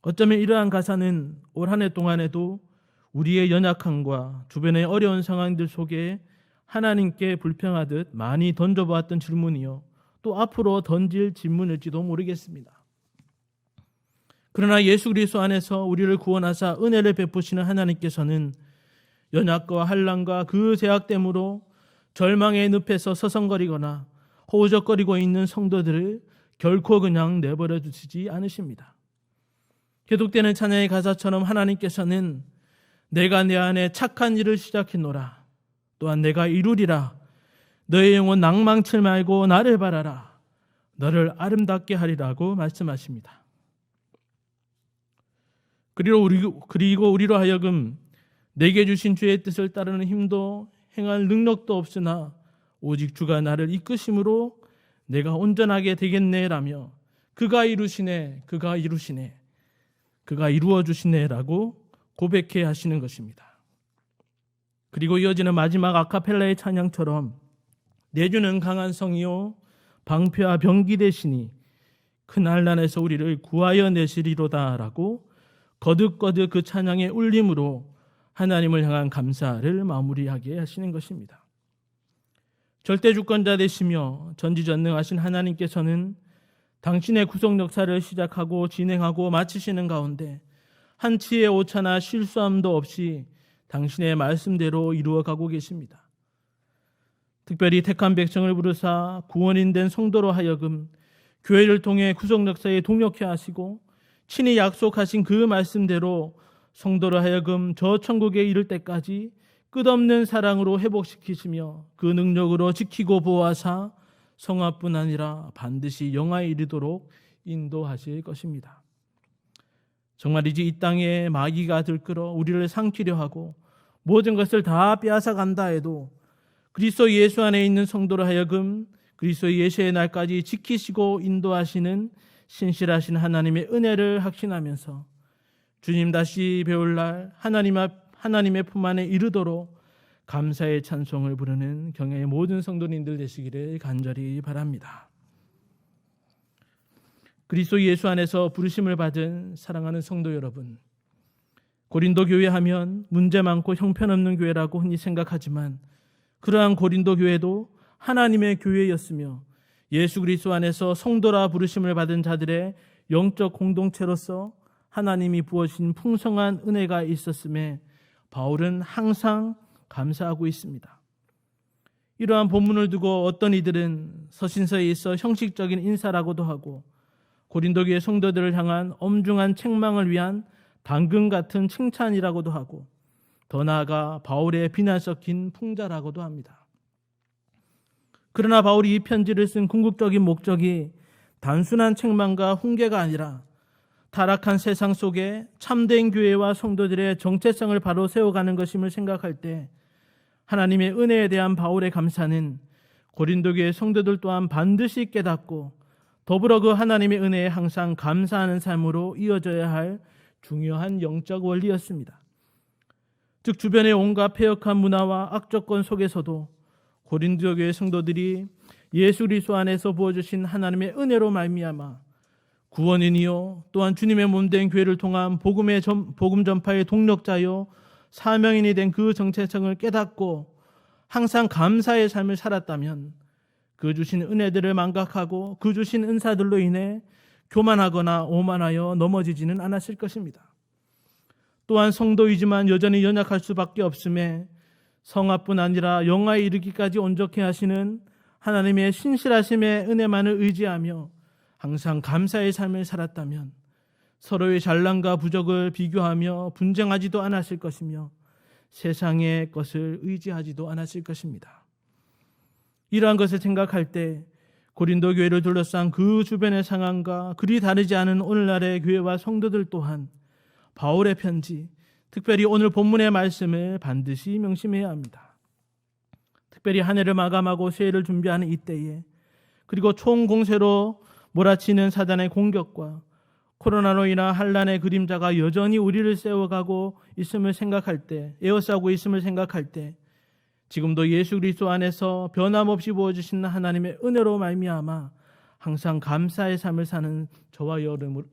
어쩌면 이러한 가사는 올 한 해 동안에도 우리의 연약함과 주변의 어려운 상황들 속에 하나님께 불평하듯 많이 던져보았던 질문이요, 또 앞으로 던질 질문일지도 모르겠습니다. 그러나 예수 그리스도 안에서 우리를 구원하사 은혜를 베푸시는 하나님께서는 연약과 환난과 그 제약됨으로 절망의 늪에서 서성거리거나 호우적거리고 있는 성도들을 결코 그냥 내버려 두시지 않으십니다. 계속되는 찬양의 가사처럼 하나님께서는 내가 내 안에 착한 일을 시작했노라, 또한 내가 이루리라, 너의 영혼 낭망치 말고 나를 바라라, 너를 아름답게 하리라고 말씀하십니다. 그리고 우리로 하여금 내게 주신 주의 뜻을 따르는 힘도 행할 능력도 없으나 오직 주가 나를 이끄심으로 내가 온전하게 되겠네라며 그가 이루시네, 그가 이루시네, 그가 이루어 주시네라고 고백해 하시는 것입니다. 그리고 이어지는 마지막 아카펠라의 찬양처럼 내 주는 강한 성이요 방패와 병기 되시니 큰 환난에서 우리를 구하여 내시리로다라고 거듭거듭 그 찬양의 울림으로 하나님을 향한 감사를 마무리하게 하시는 것입니다. 절대 주권자 되시며 전지전능하신 하나님께서는 당신의 구속 역사를 시작하고 진행하고 마치시는 가운데 한치의 오차나 실수함도 없이 당신의 말씀대로 이루어가고 계십니다. 특별히 택한 백성을 부르사 구원인 된 성도로 하여금 교회를 통해 구속 역사에 동력해 하시고 친히 약속하신 그 말씀대로 성도로 하여금 저 천국에 이를 때까지 끝없는 사랑으로 회복시키시며 그 능력으로 지키고 보호하사 성화뿐 아니라 반드시 영화에 이르도록 인도하실 것입니다. 정말이지 이 땅에 마귀가 들끓어 우리를 삼키려 하고 모든 것을 다 빼앗아 간다 해도 그리스도 예수 안에 있는 성도로 하여금 그리스도 예수의 날까지 지키시고 인도하시는 신실하신 하나님의 은혜를 확신하면서 주님 다시 배울 날 하나님의 품 안에 이르도록 감사의 찬송을 부르는 경야의 모든 성도님들 되시기를 간절히 바랍니다. 그리스도 예수 안에서 부르심을 받은 사랑하는 성도 여러분, 고린도 교회 하면 문제 많고 형편없는 교회라고 흔히 생각하지만 그러한 고린도 교회도 하나님의 교회였으며 예수 그리스도 안에서 성도라 부르심을 받은 자들의 영적 공동체로서 하나님이 부어주신 풍성한 은혜가 있었음에 바울은 항상 감사하고 있습니다. 이러한 본문을 두고 어떤 이들은 서신서에 있어 형식적인 인사라고도 하고 고린도 교회 성도들을 향한 엄중한 책망을 위한 당근 같은 칭찬이라고도 하고 더 나아가 바울의 비난 섞인 풍자라고도 합니다. 그러나 바울이 이 편지를 쓴 궁극적인 목적이 단순한 책망과 훈계가 아니라 타락한 세상 속에 참된 교회와 성도들의 정체성을 바로 세워가는 것임을 생각할 때 하나님의 은혜에 대한 바울의 감사는 고린도 교회 성도들 또한 반드시 깨닫고 더불어 그 하나님의 은혜에 항상 감사하는 삶으로 이어져야 할 중요한 영적 원리였습니다. 즉 주변의 온갖 패역한 문화와 악조건 속에서도 고린도 교회 성도들이 예수 그리스도 안에서 부어주신 하나님의 은혜로 말미암아 구원인이요 또한 주님의 몸된 교회를 통한 복음 전파의 동력자요 사명인이 된 그 정체성을 깨닫고 항상 감사의 삶을 살았다면 그 주신 은혜들을 망각하고 그 주신 은사들로 인해 교만하거나 오만하여 넘어지지는 않았을 것입니다. 또한 성도이지만 여전히 연약할 수밖에 없음에 성화뿐 아니라 영화에 이르기까지 온전케 하시는 하나님의 신실하심의 은혜만을 의지하며 항상 감사의 삶을 살았다면 서로의 잘남과 부족을 비교하며 분쟁하지도 않았을 것이며 세상의 것을 의지하지도 않았을 것입니다. 이러한 것을 생각할 때 고린도 교회를 둘러싼 그 주변의 상황과 그리 다르지 않은 오늘날의 교회와 성도들 또한 바울의 편지, 특별히 오늘 본문의 말씀을 반드시 명심해야 합니다. 특별히 한 해를 마감하고 새해를 준비하는 이때에 그리고 총공세로 몰아치는 사단의 공격과 코로나로 인한 환난의 그림자가 여전히 우리를 세워가고 있음을 생각할 때, 에워싸고 있음을 생각할 때 지금도 예수 그리스도 안에서 변함없이 부어주신 하나님의 은혜로 말미암아 항상 감사의 삶을 사는 저와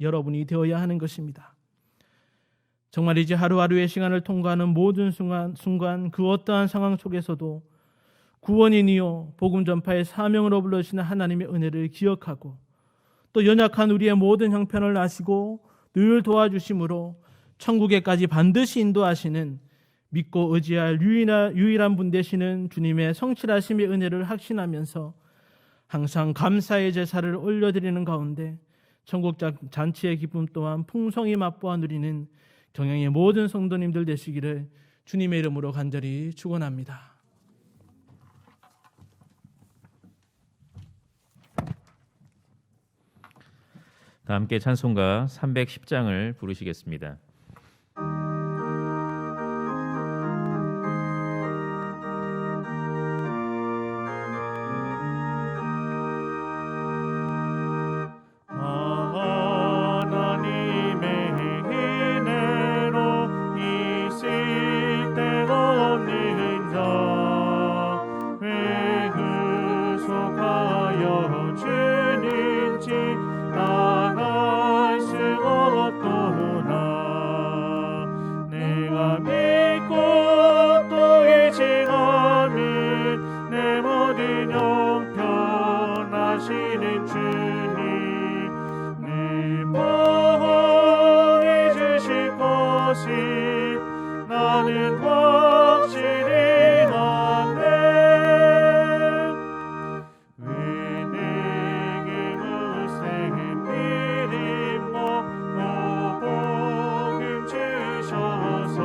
여러분이 되어야 하는 것입니다. 정말 이제 하루하루의 시간을 통과하는 모든 순간 그 어떠한 상황 속에서도 구원인이요 복음 전파의 사명으로 불러주시는 하나님의 은혜를 기억하고 또 연약한 우리의 모든 형편을 아시고 늘 도와주심으로 천국에까지 반드시 인도하시는 믿고 의지할 유일한 분 되시는 주님의 성실하심의 은혜를 확신하면서 항상 감사의 제사를 올려드리는 가운데 천국 잔치의 기쁨 또한 풍성히 맛보아 누리는 경영의 모든 성도님들 되시기를 주님의 이름으로 간절히 축원합니다. 다 함께 찬송가 310장을 부르시겠습니다. 나는 확실히 아네. 왜 내게 무색한 미리 복음 주셔서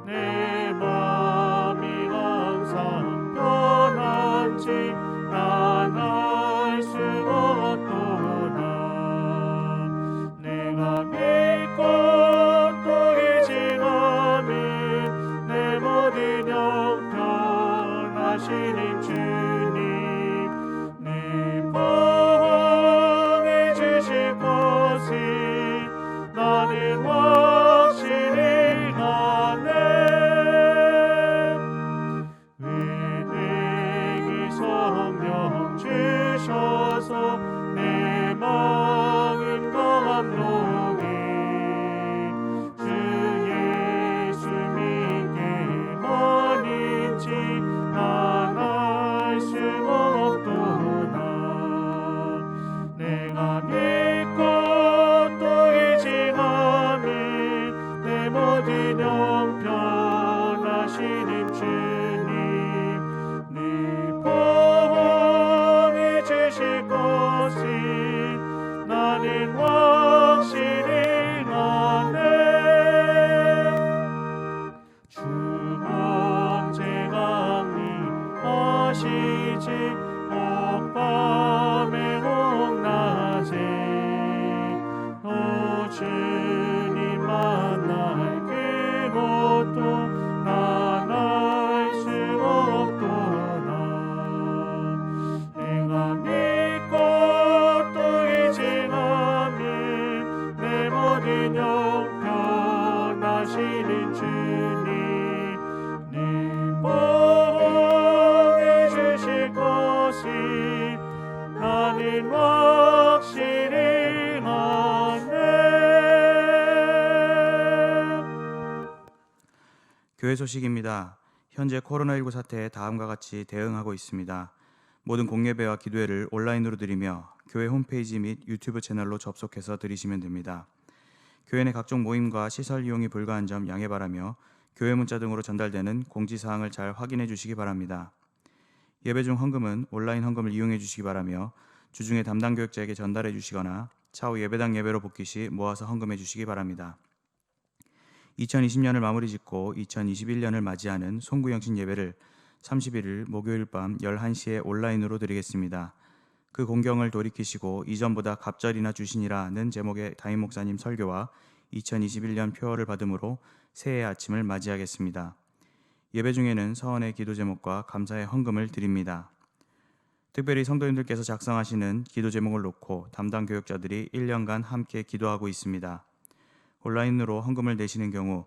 내 맘이 항상 편한지 난 알 수 없도다. 내가 믿고 또 의지함이 내 모든 형편하시는 주님 내 보호해 주실 것이 나는 확실히 아네. 왜 내게 성령 주셔서 내 마음 감동해 주 예수 믿게 하는지 난 알 수 없도다. 내가 믿고 또 의지함이 내 모든 형편하시는 주님 내 보호해 주실 것이 나는 확실히 아네. 주 언제가 아시지 옥밤에 옥낮에 오 주님 만날 그것도 난 알 수 없도다. 내가 믿고 또 의지함이 내 모든 형편하시는 주님 내 보호해 주실 것이 나는 확실히 아네. 교회 소식입니다. 현재 코로나19 사태에 다음과 같이 대응하고 있습니다. 모든 공예배와 기도회를 온라인으로 드리며 교회 홈페이지 및 유튜브 채널로 접속해서 드리시면 됩니다. 교회 내 각종 모임과 시설 이용이 불가한 점 양해 바라며 교회 문자 등으로 전달되는 공지사항을 잘 확인해 주시기 바랍니다. 예배 중 헌금은 온라인 헌금을 이용해 주시기 바라며 주중에 담당 교역자에게 전달해 주시거나 차후 예배당 예배로 복귀 시 모아서 헌금해 주시기 바랍니다. 2020년을 마무리 짓고 2021년을 맞이하는 송구영신 예배를 31일 목요일 밤 11시에 온라인으로 드리겠습니다. 그 공경을 돌이키시고 이전보다 갑절이나 주시니라는 제목의 담임 목사님 설교와 2021년 표어를 받음으로 새해의 아침을 맞이하겠습니다. 예배 중에는 서원의 기도 제목과 감사의 헌금을 드립니다. 특별히 성도님들께서 작성하시는 기도 제목을 놓고 담당 교역자들이 1년간 함께 기도하고 있습니다. 온라인으로 헌금을 내시는 경우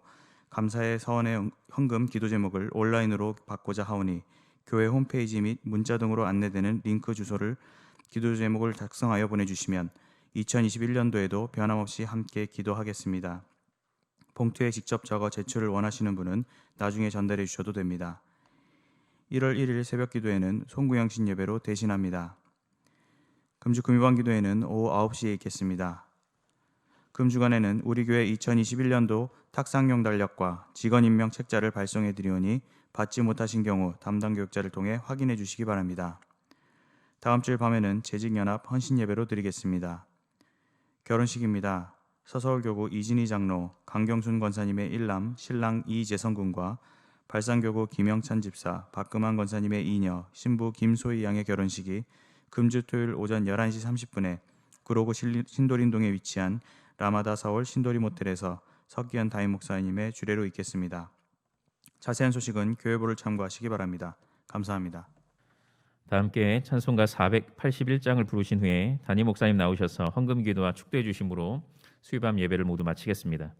감사의 서원의 헌금 기도 제목을 온라인으로 받고자 하오니 교회 홈페이지 및 문자 등으로 안내되는 링크 주소를 기도 제목을 작성하여 보내주시면 2021년도에도 변함없이 함께 기도하겠습니다. 봉투에 직접 적어 제출을 원하시는 분은 나중에 전달해 주셔도 됩니다. 1월 1일 새벽 기도회는 송구영신 예배로 대신합니다. 금주 금요반 기도회는 오후 9시에 있겠습니다. 금주간에는 우리 교회 2021년도 탁상용 달력과 직원 임명 책자를 발송해 드리오니 받지 못하신 경우 담당 교육자를 통해 확인해 주시기 바랍니다. 다음 주일 밤에는 재직연합 헌신예배로 드리겠습니다. 결혼식입니다. 서서울교구 이진희 장로, 강경순 권사님의 일남 신랑 이재성 군과 발산교구 김영찬 집사, 박금환 권사님의 이녀 신부 김소희 양의 결혼식이 금주 토요일 오전 11시 30분에 구로구 신도림동에 위치한 라마다 서울 신도림 호텔에서 석기현 담임 목사님의 주례로 있겠습니다. 자세한 소식은 교회부를 참고하시기 바랍니다. 감사합니다. 다 함께 찬송가 481장을 부르신 후에 담임 목사님 나오셔서 헌금 기도와 축도해 주심으로 수요밤 예배를 모두 마치겠습니다.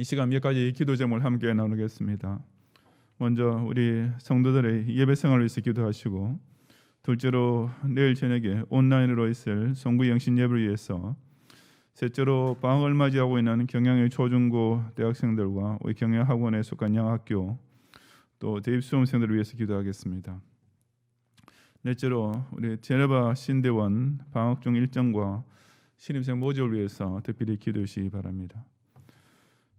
이 시간 몇 가지 기도 제목을 함께 나누겠습니다. 먼저 우리 성도들의 예배 생활을 위해서 기도하시고, 둘째로 내일 저녁에 온라인으로 있을 송구 영신 예배를 위해서, 셋째로 방학을 맞이하고 있는 경양의 초중고 대학생들과 우리 경양학원에 속한 양학교 또 대입 수험생들을 위해서 기도하겠습니다. 넷째로 우리 제네바 신대원 방학 중 일정과 신입생 모집을 위해서 특별히 기도해 주시기 바랍니다.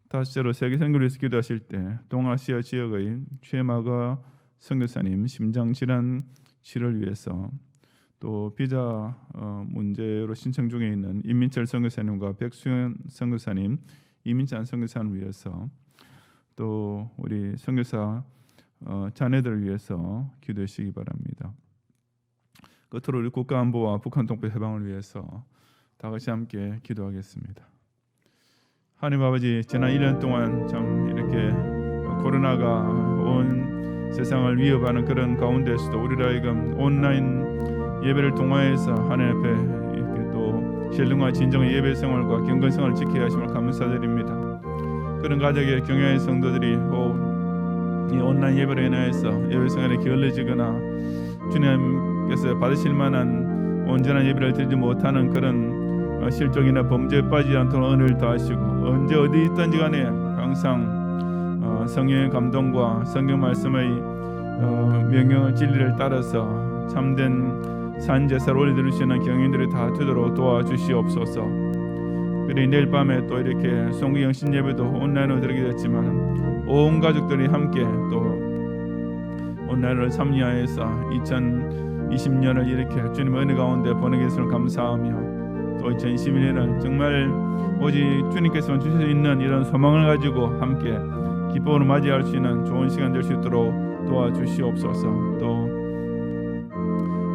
다섯째로 세계 선교를 위해서 기도하실 때 동아시아 지역의 최마가 선교사님 심장질환 치료를 위해서, 또 비자 문제로 신청 중에 있는 임민철 선교사님과 백수현 선교사님, 이민찬 선교사님을 위해서, 또 우리 선교사 자녀들을 위해서 기도해 주시기 바랍니다. 끝으로 우리 국가 안보와 북한 동포 해방을 위해서 다 같이 함께 기도하겠습니다. 하나님 아버지, 지난 1년 동안 참 이렇게 코로나가 온 세상을 위협하는 그런 가운데서도 우리를 하여금 온라인 예배를 통하여서 하나님 앞에 이렇게 또 신령과 진정의 예배 생활과 경건 생활을 지켜야 하심을 감사드립니다. 그런 가족의 경외의 성도들이 이 온라인 예배로 인하여서 예배 생활에 게을러지거나 주님께서 받으실 만한 온전한 예배를 드리지 못하는 그런 실족이나 범죄에 빠지지 않도록 은혜를 더하시고, 언제 어디 있든지 간에 항상 성령의 감동과 성경 말씀의 명령의 진리를 따라서 참된 산제사를 올려드릴 수 있는 경인들이 다 되도록 도와주시옵소서. 그래 내일 밤에 또 이렇게 송구 영신 예배도 온라인으로 드리게 됐지만 온 가족들이 함께 또 온라인으로 참여하여서 2020년을 이렇게 주님의 은혜 가운데 보내게 해주셔서 감사하며, 또 2021년을 정말 오직 주님께서만 주실 수 있는 이런 소망을 가지고 함께 기쁨으로 맞이할 수 있는 좋은 시간 될 수 있도록 도와주시옵소서. 또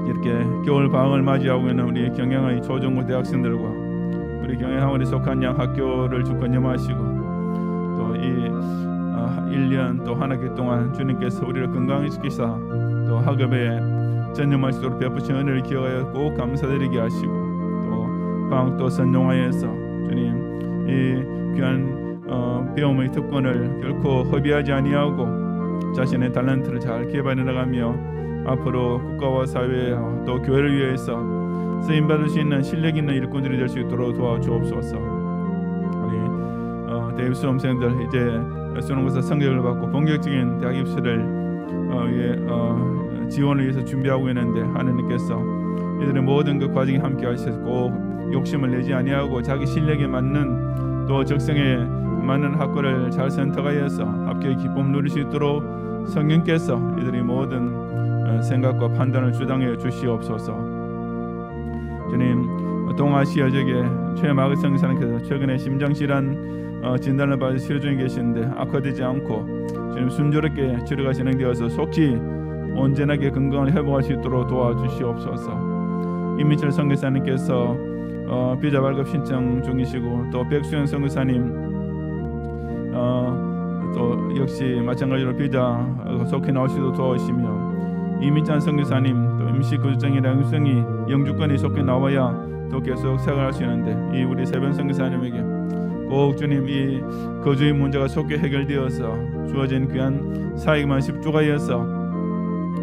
이렇게 겨울 방학을 맞이하고 있는 우리 경양의 초중고 대학생들과 우리 경양학원에 속한 양 학교를 주권 염하시고, 또 이 1년 또 한 학기 동안 주님께서 우리를 건강시키사 또 학업에 전념할 수 있도록 베푸신 은혜를 기억하여 꼭 감사드리게 하시고, 또 방학도 선용하여서 주님 이 귀한 배움의 특권을 결코 허비하지 아니하고 자신의 탤런트를 잘 개발해 나가며 앞으로 국가와 사회 또 교회를 위해서 쓰임받을 수 있는 실력 있는 일꾼들이 될 수 있도록 도와주옵소서. 우리 대입 수험생들 이제 수능고사 성적을 받고 본격적인 대학 입시를 지원을 위해서 준비하고 있는데, 하나님께서 이들의 모든 그 과정에 함께 하셔서 꼭 욕심을 내지 아니하고 자기 실력에 맞는 또 적성에 맞는 학과를 잘 선택하여서 합격의 기쁨을 누릴 수 있도록 성령께서 이들의 모든 생각과 판단을 주장해 주시옵소서. 주님, 동아시아 지역의 최마그 선교사님께서 최근에 심장질환 진단을 받아 치료 중에 계신데 악화되지 않고 주님 순조롭게 치료가 진행되어서 속히 온전하게 건강을 회복할 수 있도록 도와주시옵소서. 임민철 선교사님께서 비자 발급 신청 중이시고, 또 백수현 선교사님 또 역시 마찬가지로 비자 속히 나올 수 있도록 도와주시며, 이민찬 선교사님 또 임시 거주증이나 영성이 영주권이 속히 나와야 또 계속 생활할 수 있는데, 이 우리 세변 선교사님에게 꼭 주님 이 거주의 문제가 속히 해결되어서 주어진 귀한 사역만 십주가이어서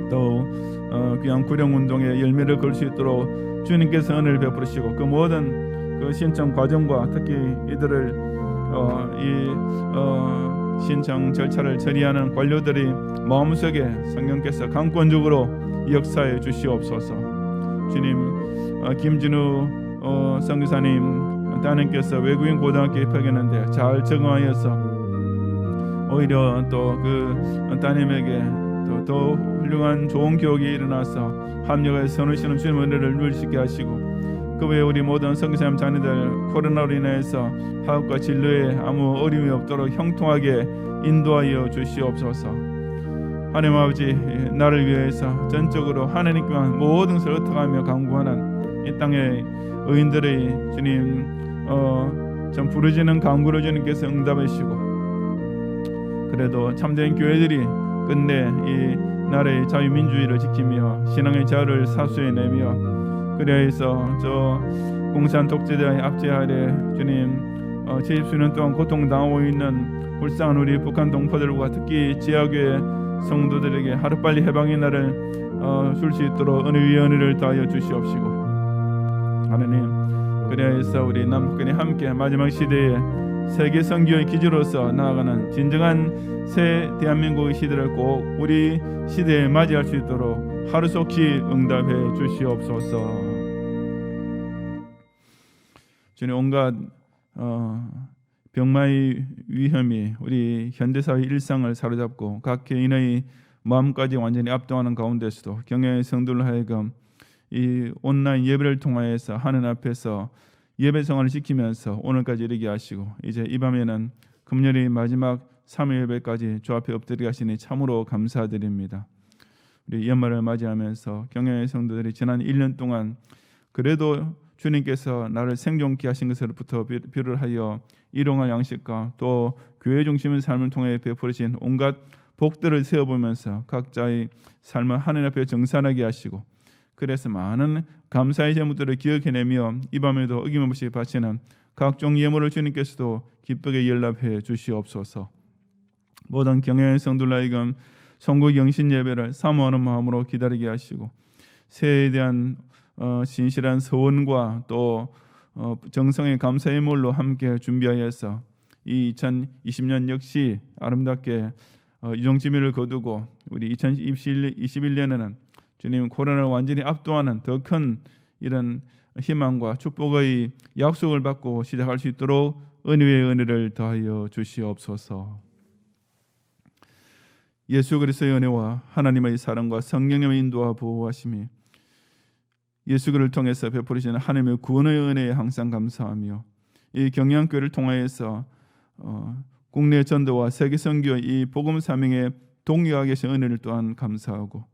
또 귀한 구령운동의 열매를 걸 수 있도록 주님께서 은혜를 베푸시고, 그 모든 그 신청 과정과 특히 이들을 신청 절차를 처리하는 관료들이 마음속에 성령께서 강권적으로 역사해 주시옵소서. 주님, 김진우 선교사님 따님께서 외국인 고등학교 입학했는데 잘 적응하여서 오히려 또 그 따님에게 더 훌륭한 좋은 교육이 일어나서 합력하여 선우시는 주님의 은혜를 누릴 수 있게 하시고, 그 외에 우리 모든 선교사님 자녀들 코로나로 인해서 학업과 진로에 아무 어려움이 없도록 형통하게 인도하여 주시옵소서. 하나님 아버지, 나를 위해서 전적으로 하나님께만 모든 것을 흩어가며 간구하는 이 땅의 의인들의 주님 참 부르짖는 간구를 주님께서 응답하시고, 그래도 참된 교회들이 끝내 이 나라의 자유민주주의를 지키며 신앙의 자유를 사수해내며, 그래서 저 공산 독재자의 압제 아래 주님 70수년 동안 고통당하고 있는 불쌍한 우리 북한 동포들과 특히 지하교회 성도들에게 하루빨리 해방의 날을 줄 수 있도록 은혜 위에 은혜를 더하여 주시옵시고, 하나님, 그리하여서 우리 남북한이 함께 마지막 시대에 세계 선교의 기지로서 나아가는 진정한 새 대한민국의 시대를 꼭 우리 시대에 맞이할 수 있도록 하루속히 응답해 주시옵소서. 주님, 온갖 병마의 위험이 우리 현대사회 일상을 사로잡고 각 개인의 마음까지 완전히 압도하는 가운데서도 경외의 성도를 하여금 이 온라인 예배를 통하여서 하늘 앞에서 예배 생활을 지키면서 오늘까지 이르게 하시고, 이제 이 밤에는 금요일의 마지막 3일 예배까지 주 앞에 엎드리게 하시니 참으로 감사드립니다. 우리 연말을 맞이하면서 경외의 성도들이 지난 1년 동안 그래도 주님께서 나를 생존케 하신 것으로부터 비롯하여 일용할 양식과 또 교회 중심의 삶을 통해 베풀으신 온갖 복들을 세어보면서 각자의 삶을 하늘 앞에 정산하게 하시고, 그래서 많은 감사의 제물들을 기억해내며 이 밤에도 어김없이 바치는 각종 예물을 주님께서도 기쁘게 연락해 주시옵소서. 모든 경외의 성도들 하여금 son국 영신 예배를 사모하는 마음으로 기다리게 하시고, 새해에 대한 신실한 소원과 또 정성의 감사의 물로 함께 준비하여서 이 2020년 역시 아름답게 유종지미를 거두고 우리 2021년에는 주님 코로나를 완전히 압도하는 더 큰 이런 희망과 축복의 약속을 받고 시작할 수 있도록 은혜의 은혜를 더하여 주시옵소서. 예수 그리스도의 은혜와 하나님의 사랑과 성령님의 인도와 보호하심이 예수 그리스도를 통해서 베풀으시는 하나님의 구원의 은혜에 항상 감사하며, 이 경양교회를 통하여서 국내 전도와 세계 선교의 이 복음 사명에 동역하게 계신 은혜를 또한 감사하고,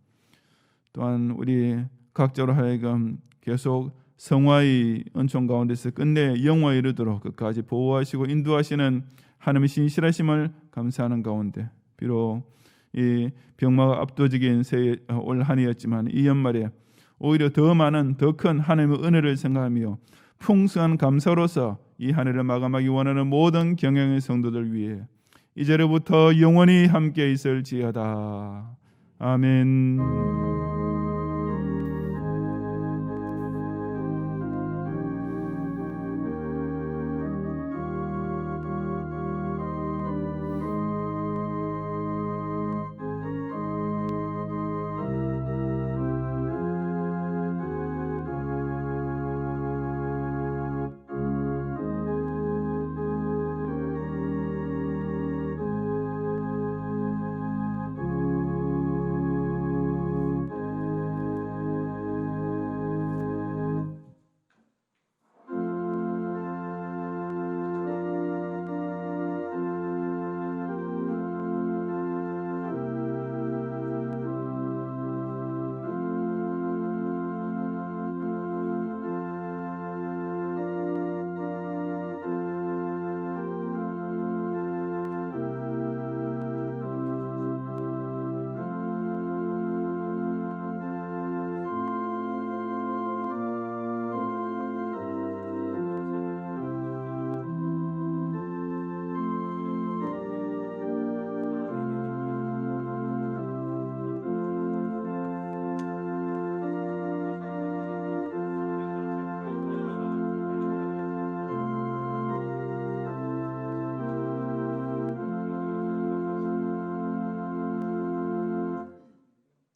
또한 우리 각자로 하여금 계속 성화의 은총 가운데서 끝내 영화에 이르도록 끝까지 보호하시고 인도하시는 하나님의 신실하심을 감사하는 가운데, 비록 이 병마가 압도적인 올 한해였지만 이 연말에 오히려 더 많은 더 큰 하나님의 은혜를 생각하며 풍성한 감사로서 이 한 해를 마감하기 원하는 모든 경영의 성도들 위해 이제로부터 영원히 함께 있을지어다. 아멘.